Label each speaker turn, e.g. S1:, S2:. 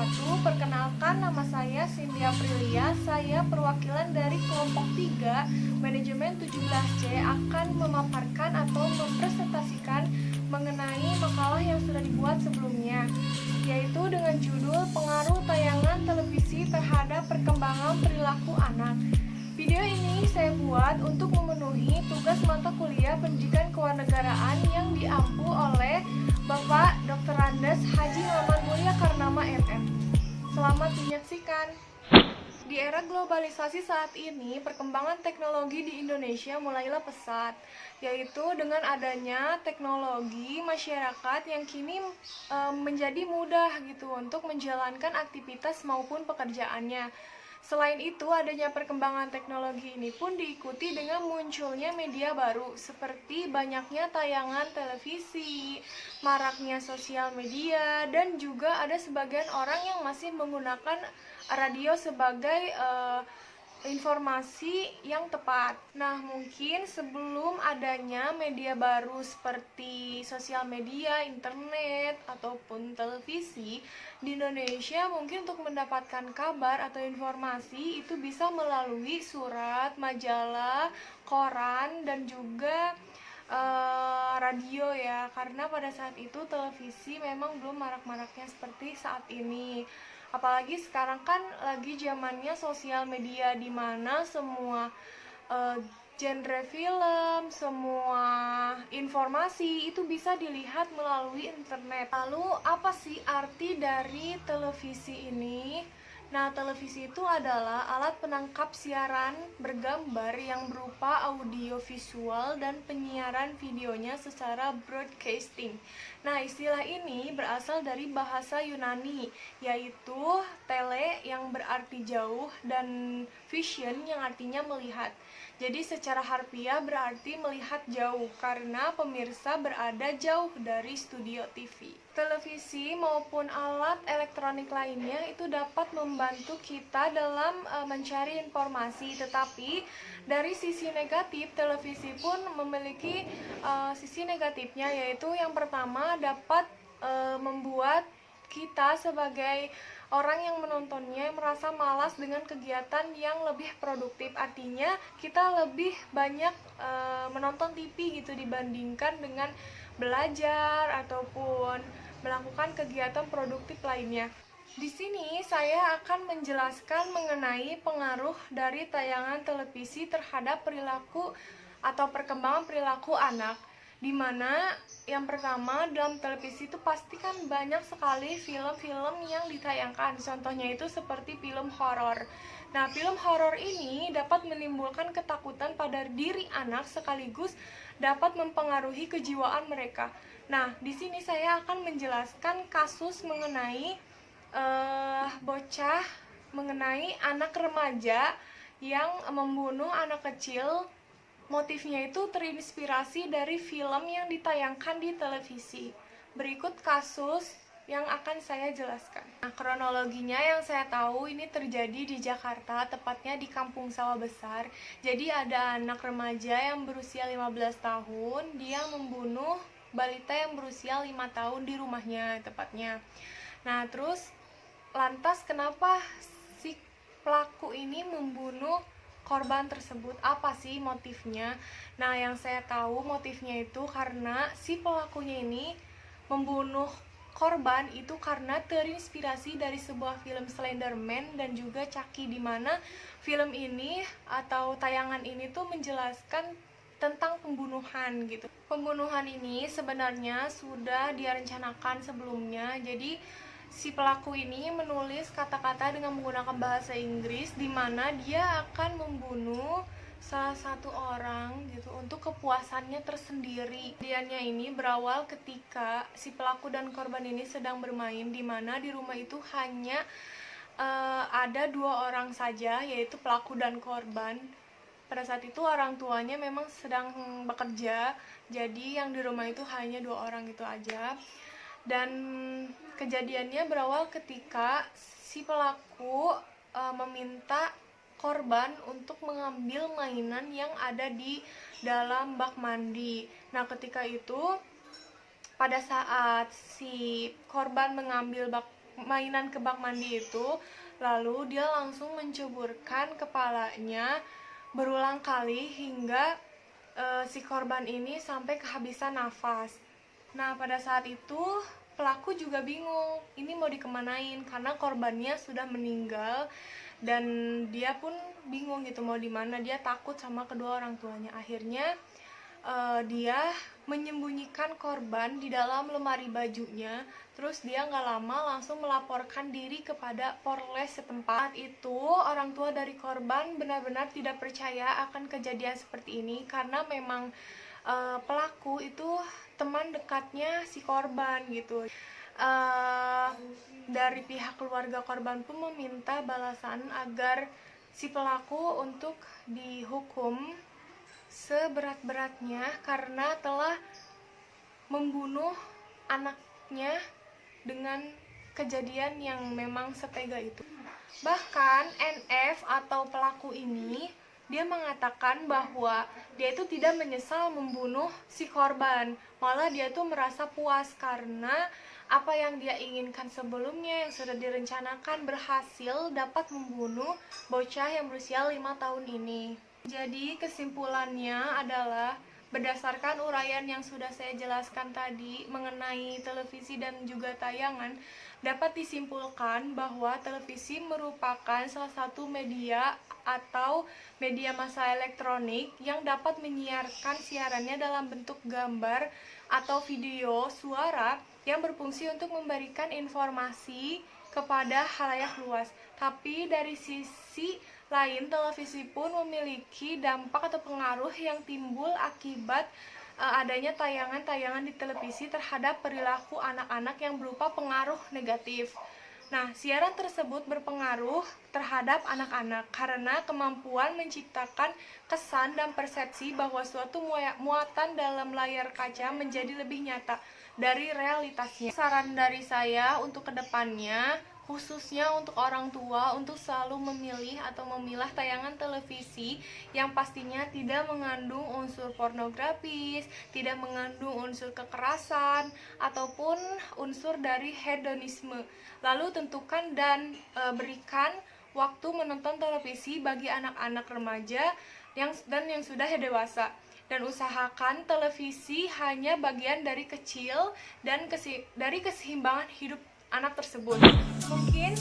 S1: wabarakatuh. Perkenalkan, nama saya Cindy Aprilia. Saya perwakilan dari kelompok 3 Manajemen 17C akan memaparkan atau mempresentasikan mengenai makalah yang sudah dibuat sebelumnya, yaitu dengan judul Pengaruh Tayangan Televisi Terhadap Perkembangan Perilaku Anak. Video ini saya buat untuk memenuhi tugas mata kuliah Pendidikan Kewarganegaraan yang diampu oleh Bapak Dr. Andes Haji Maman Mulia Karnama MM. Selamat menyaksikan. Di era globalisasi saat ini, perkembangan teknologi di Indonesia mulailah pesat, yaitu dengan adanya teknologi masyarakat yang kini menjadi mudah gitu untuk menjalankan aktivitas maupun pekerjaannya. Selain itu, adanya perkembangan teknologi ini pun diikuti dengan munculnya media baru seperti banyaknya tayangan televisi, maraknya sosial media, dan juga ada sebagian orang yang masih menggunakan radio sebagai informasi yang tepat. Nah, mungkin sebelum adanya media baru seperti sosial media, internet, ataupun televisi di Indonesia, mungkin untuk mendapatkan kabar atau informasi itu bisa melalui surat, majalah, koran, dan juga radio ya, karena pada saat itu televisi memang belum marak-maraknya seperti saat ini. Apalagi sekarang kan lagi zamannya sosial media, di mana semua genre film, semua informasi itu bisa dilihat melalui internet. Lalu apa sih arti dari televisi ini? Nah, televisi itu adalah alat penangkap siaran bergambar yang berupa audio visual dan penyiaran videonya secara broadcasting. Nah, istilah ini berasal dari bahasa Yunani, yaitu tele yang berarti jauh dan vision yang artinya melihat. Jadi secara harfiah berarti melihat jauh karena pemirsa berada jauh dari studio TV. Televisi maupun alat elektronik lainnya itu dapat membantu kita dalam mencari informasi, tetapi dari sisi negatif televisi pun memiliki sisi negatifnya, yaitu yang pertama dapat membuat kita sebagai orang yang menontonnya merasa malas dengan kegiatan yang lebih produktif. Artinya kita lebih banyak menonton TV gitu dibandingkan dengan belajar ataupun melakukan kegiatan produktif lainnya. Di sini saya akan menjelaskan mengenai pengaruh dari tayangan televisi terhadap perilaku atau perkembangan perilaku anak. Dimana yang pertama, dalam televisi itu pasti kan banyak sekali film-film yang ditayangkan. Contohnya itu seperti film horor. Nah, film horor ini dapat menimbulkan ketakutan pada diri anak sekaligus dapat mempengaruhi kejiwaan mereka. Nah, di sini saya akan menjelaskan kasus mengenai bocah, mengenai anak remaja yang membunuh anak kecil. Motifnya itu terinspirasi dari film yang ditayangkan di televisi. Berikut kasus yang akan saya jelaskan. Nah, kronologinya yang saya tahu ini terjadi di Jakarta, tepatnya di Kampung Sawah Besar. Jadi ada anak remaja yang berusia 15 tahun, dia membunuh balita yang berusia 5 tahun di rumahnya tepatnya. Nah, terus lantas kenapa si pelaku ini membunuh korban tersebut? Apa sih motifnya? Nah, yang saya tahu motifnya itu karena si pelakunya ini membunuh korban itu karena terinspirasi dari sebuah film Slenderman dan juga Chucky, di mana film ini atau tayangan ini tuh menjelaskan tentang pembunuhan gitu. Pembunuhan ini sebenarnya sudah direncanakan sebelumnya. Jadi si pelaku ini menulis kata-kata dengan menggunakan bahasa Inggris, di mana dia akan membunuh salah satu orang gitu untuk kepuasannya tersendiri. Kejadiannya ini berawal ketika si pelaku dan korban ini sedang bermain, di mana di rumah itu hanya ada 2 orang saja, yaitu pelaku dan korban. Pada saat itu orang tuanya memang sedang bekerja, jadi yang di rumah itu hanya 2 orang itu aja. Dan kejadiannya berawal ketika si pelaku meminta korban untuk mengambil mainan yang ada di dalam bak mandi. Nah, ketika itu pada saat si korban mengambil bak mainan ke bak mandi itu, lalu dia langsung menceburkan kepalanya berulang kali hingga si korban ini sampai kehabisan nafas. Nah, pada saat itu pelaku juga bingung, ini mau dikemanain karena korbannya sudah meninggal dan dia pun bingung gitu mau di mana. Dia takut sama kedua orang tuanya. Akhirnya dia menyembunyikan korban di dalam lemari bajunya. Terus dia nggak lama langsung melaporkan diri kepada Polres setempat. Itu orang tua dari korban benar-benar tidak percaya akan kejadian seperti ini karena memang pelaku itu teman dekatnya si korban gitu. Dari pihak keluarga korban pun meminta balasan agar si pelaku untuk dihukum seberat-beratnya karena telah membunuh anaknya dengan kejadian yang memang setega itu. Bahkan NF atau pelaku ini dia mengatakan bahwa dia itu tidak menyesal membunuh si korban, malah dia tuh merasa puas karena apa yang dia inginkan sebelumnya yang sudah direncanakan berhasil, dapat membunuh bocah yang berusia 5 tahun ini. Jadi kesimpulannya adalah berdasarkan uraian yang sudah saya jelaskan tadi mengenai televisi dan juga tayangan, dapat disimpulkan bahwa televisi merupakan salah satu media atau media massa elektronik yang dapat menyiarkan siarannya dalam bentuk gambar atau video suara yang berfungsi untuk memberikan informasi kepada khalayak luas. Tapi dari sisi lain, televisi pun memiliki dampak atau pengaruh yang timbul akibat adanya tayangan-tayangan di televisi terhadap perilaku anak-anak yang berupa pengaruh negatif. Nah, siaran tersebut berpengaruh terhadap anak-anak karena kemampuan menciptakan kesan dan persepsi bahwa suatu muatan dalam layar kaca menjadi lebih nyata dari realitasnya. Saran dari saya untuk kedepannya, khususnya untuk orang tua, untuk selalu memilih atau memilah tayangan televisi yang pastinya tidak mengandung unsur pornografis, tidak mengandung unsur kekerasan, ataupun unsur dari hedonisme. Lalu tentukan dan berikan waktu menonton televisi bagi anak-anak remaja yang sudah dewasa. Dan usahakan televisi hanya bagian dari kecil dan dari keseimbangan hidup anak tersebut. Mungkin